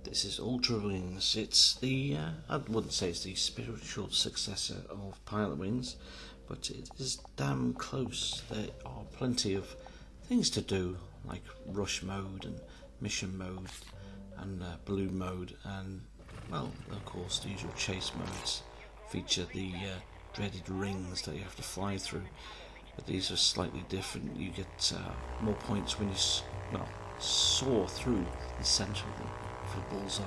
This is Ultrawings. It's the, I wouldn't say it's the spiritual successor of Pilot Wings, but it is damn close. There are plenty of things to do, like rush mode and mission mode and balloon mode, and, well, of course, the usual chase modes feature the dreaded rings that you have to fly through. But these are slightly different. You get more points when you, soar through the centre of them for the bullseye.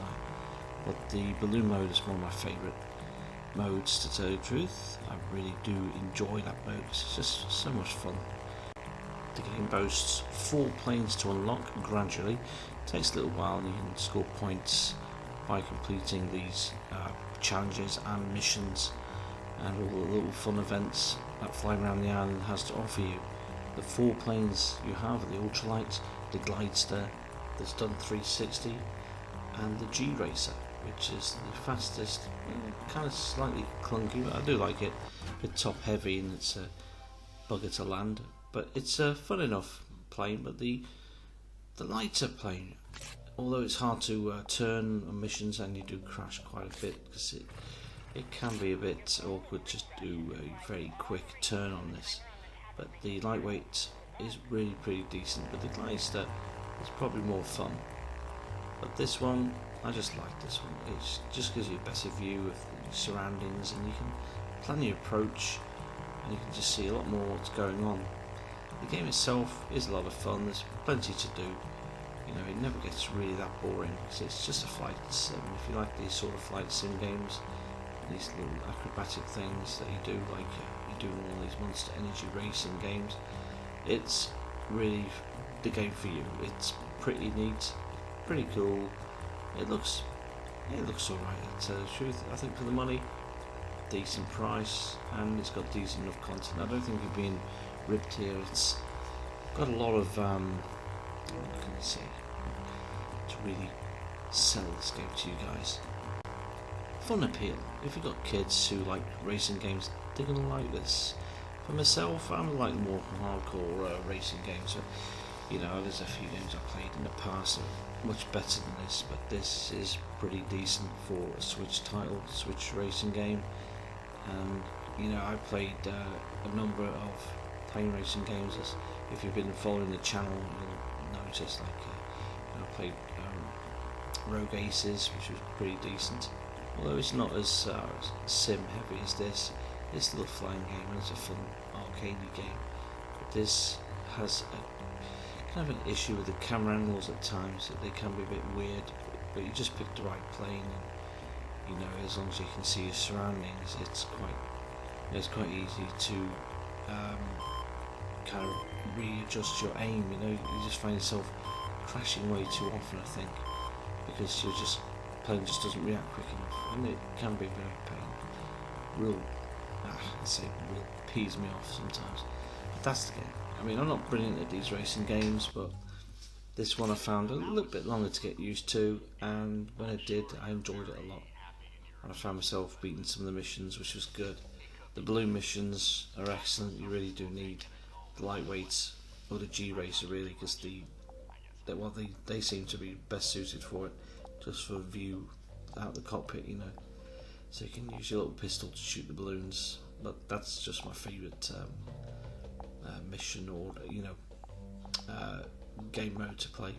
But the balloon mode is one of my favourite modes, to tell you the truth. I really do enjoy that mode. It's just so much fun. The game boasts 4 planes to unlock gradually. It takes a little while, and you can score points by completing these challenges and missions and all the little fun events that flying around the island has to offer you. The 4 planes you have are the Ultralight, the Glidester, the Stunt 360, and the G-Racer, which is the fastest. Kind of slightly clunky, but I do like it. A bit top heavy, and it's a bugger to land, but it's a fun enough plane. But the lighter plane, although it's hard to turn on missions, and you do crash quite a bit because it can be a bit awkward just to do a very quick turn on this. But the lightweight is really pretty decent, but the Glidester is probably more fun. But this one, I just like this one. It just gives you a better view of the surroundings, and you can plan your approach, and you can just see a lot more what's going on. The game itself is a lot of fun. There's plenty to do. You know, it never gets really that boring because it's just a flight sim. If you like these sort of flight sim games, these little acrobatic things that you do, like you do in all these Monster Energy racing games, it's really the game for you. It's pretty neat, pretty cool. It looks alright, to tell you the truth. I think for the money, decent price, and it's got decent enough content. I don't think you're being ripped here. It's got a lot of what can I say, to really sell this game to you guys. Fun appeal. If you've got kids who like racing games, they're going to like this. For myself, I'm like more hardcore racing games. So, you know, there's a few games I've played in the past that are much better than this, but this is pretty decent for a Switch title, Switch racing game. And, you know, I played a number of plane racing games. If you've been following the channel, you'll notice, like, I played Rogue Aces, which was pretty decent. Although it's not as sim heavy as this, it's still a flying game and it's a fun arcadey game. But this has a kind of an issue with the camera angles at times, that they can be a bit weird, but you just pick the right plane, and you know, as long as you can see your surroundings, it's quite easy to kind of readjust your aim. You know, you just find yourself crashing way too often, I think, because you're just plane just doesn't react quick enough, and it can be a bit of a pain. Real pees me off sometimes. But that's the game. I mean, I'm not brilliant at these racing games, but this one I found a little bit longer to get used to, and when I did, I enjoyed it a lot. And I found myself beating some of the missions, which was good. The balloon missions are excellent. You really do need the lightweights or the G-Racer, really, because they seem to be best suited for it. Just for a view out the cockpit, you know, so you can use your little pistol to shoot the balloons. But that's just my favourite mission or game mode to play.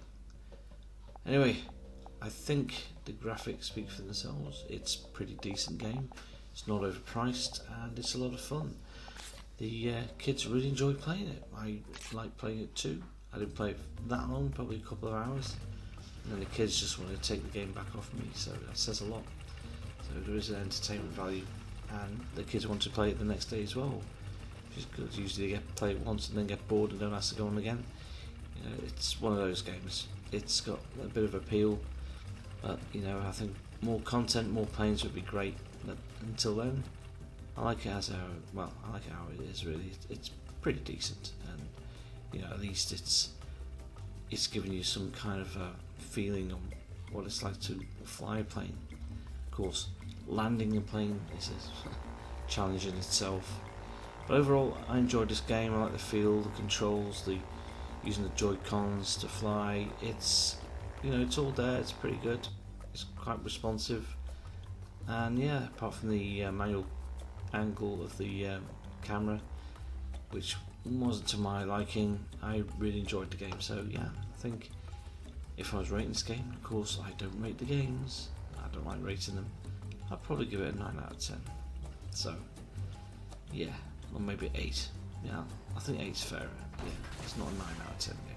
Anyway, I think the graphics speak for themselves. It's a pretty decent game. It's not overpriced, and it's a lot of fun. The kids really enjoy playing it. I like playing it too. I didn't play it that long, probably a couple of hours. And then the kids just want to take the game back off me, so that says a lot. So there is an entertainment value, and the kids want to play it the next day as well, which is good. Usually they play it once and then get bored and don't ask to go on again. You know, it's one of those games. It's got a bit of appeal, but you know, I think more content, more planes would be great. But until then, I like it how it is. Really, it's pretty decent, and you know, at least it's giving you some kind of feeling on what it's like to fly a plane. Of course, landing a plane is a challenge in itself, but overall I enjoyed this game. I like the feel, the controls, using the Joy-Cons to fly. It's all there. It's pretty good. It's quite responsive, and yeah, apart from the manual angle of the camera, which wasn't to my liking, I really enjoyed the game. So yeah, I think if I was rating this game, of course I don't rate the games, I don't like rating them, I'd probably give it a 9 out of 10. So yeah, or maybe 8. Yeah, I think 8's fairer. Yeah, it's not a 9 out of 10 game.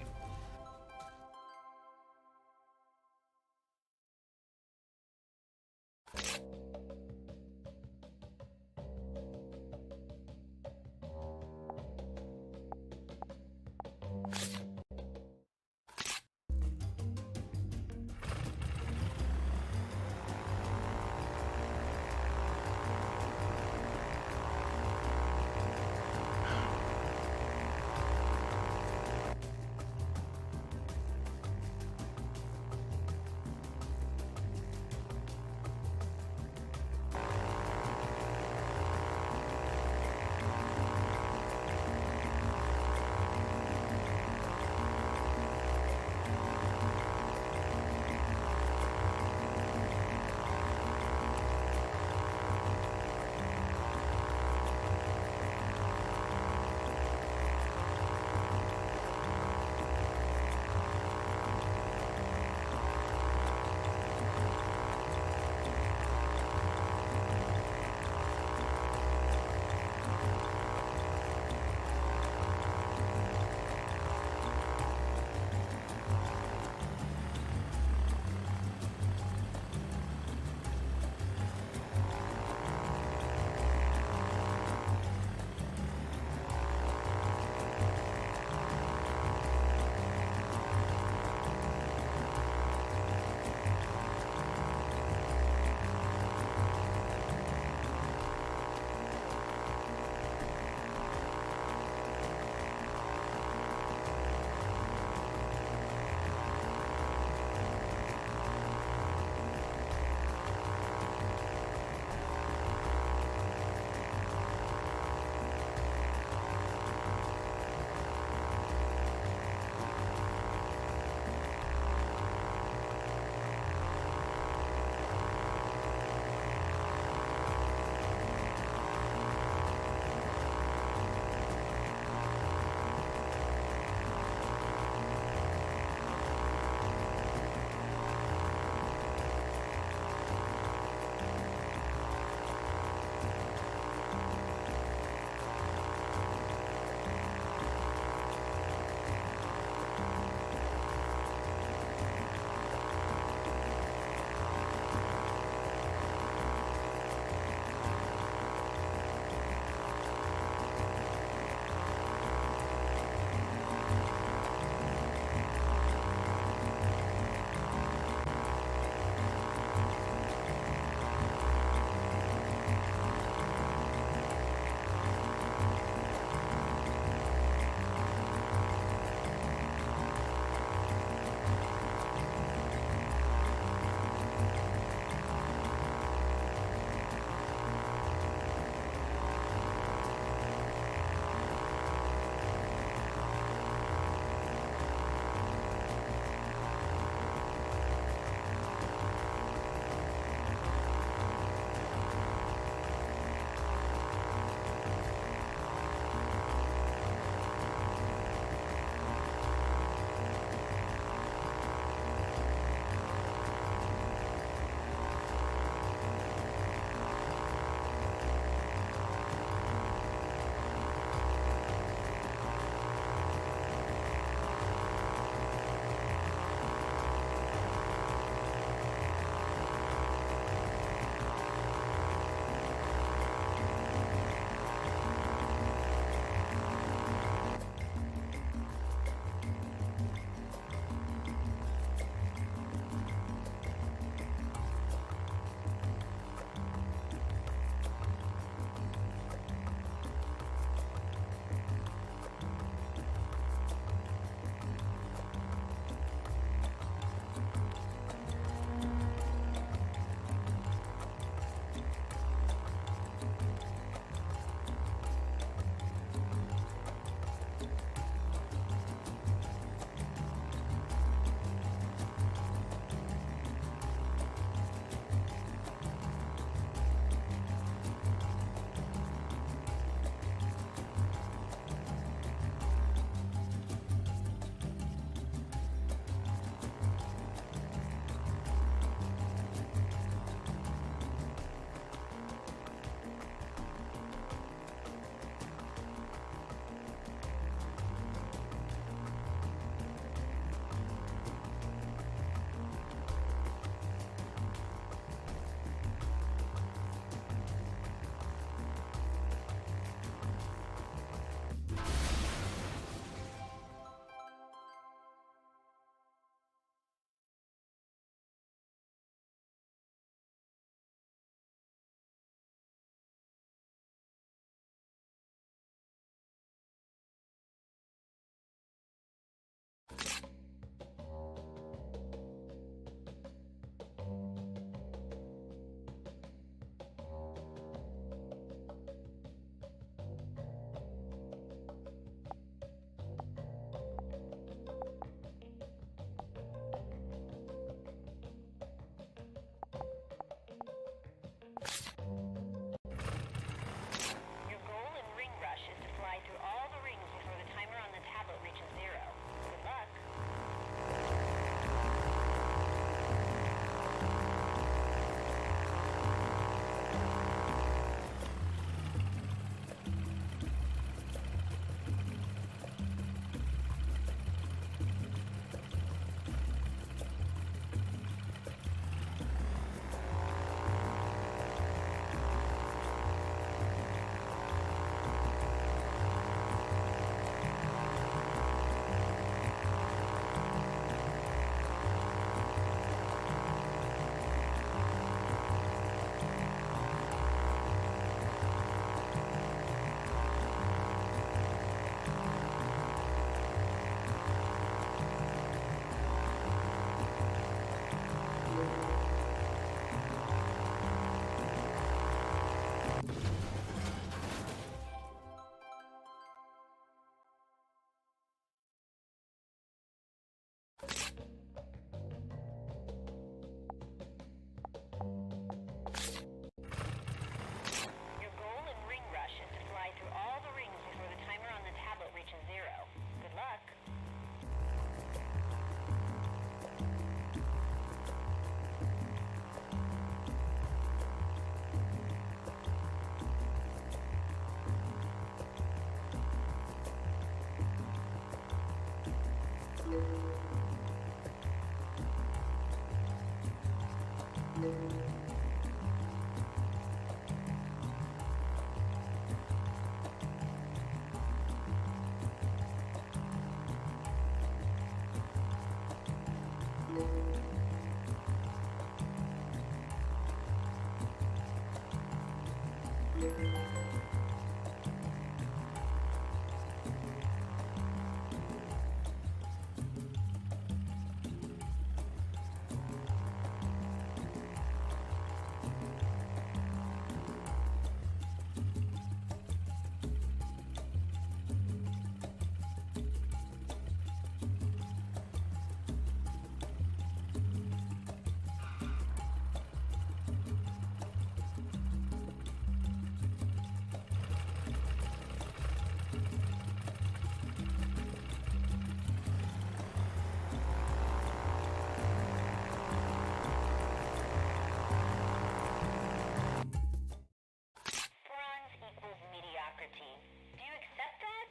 mediocrity. Do you accept that?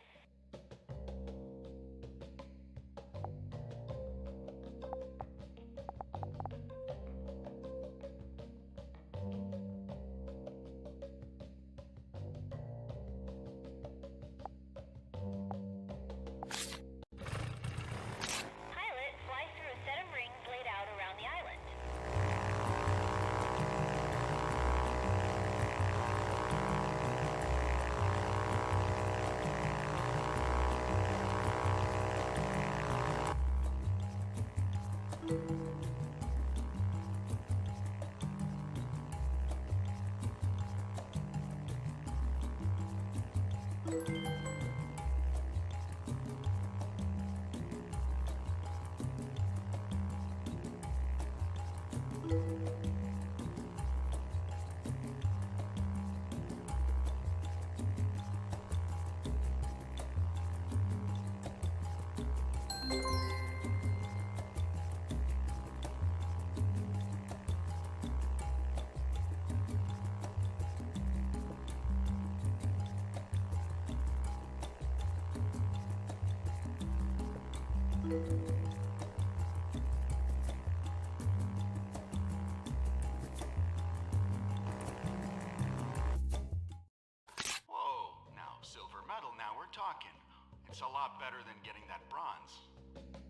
Pilot flies through a set of rings laid out around the island. Whoa, now silver medal, now we're talking. It's a lot better than getting that bronze.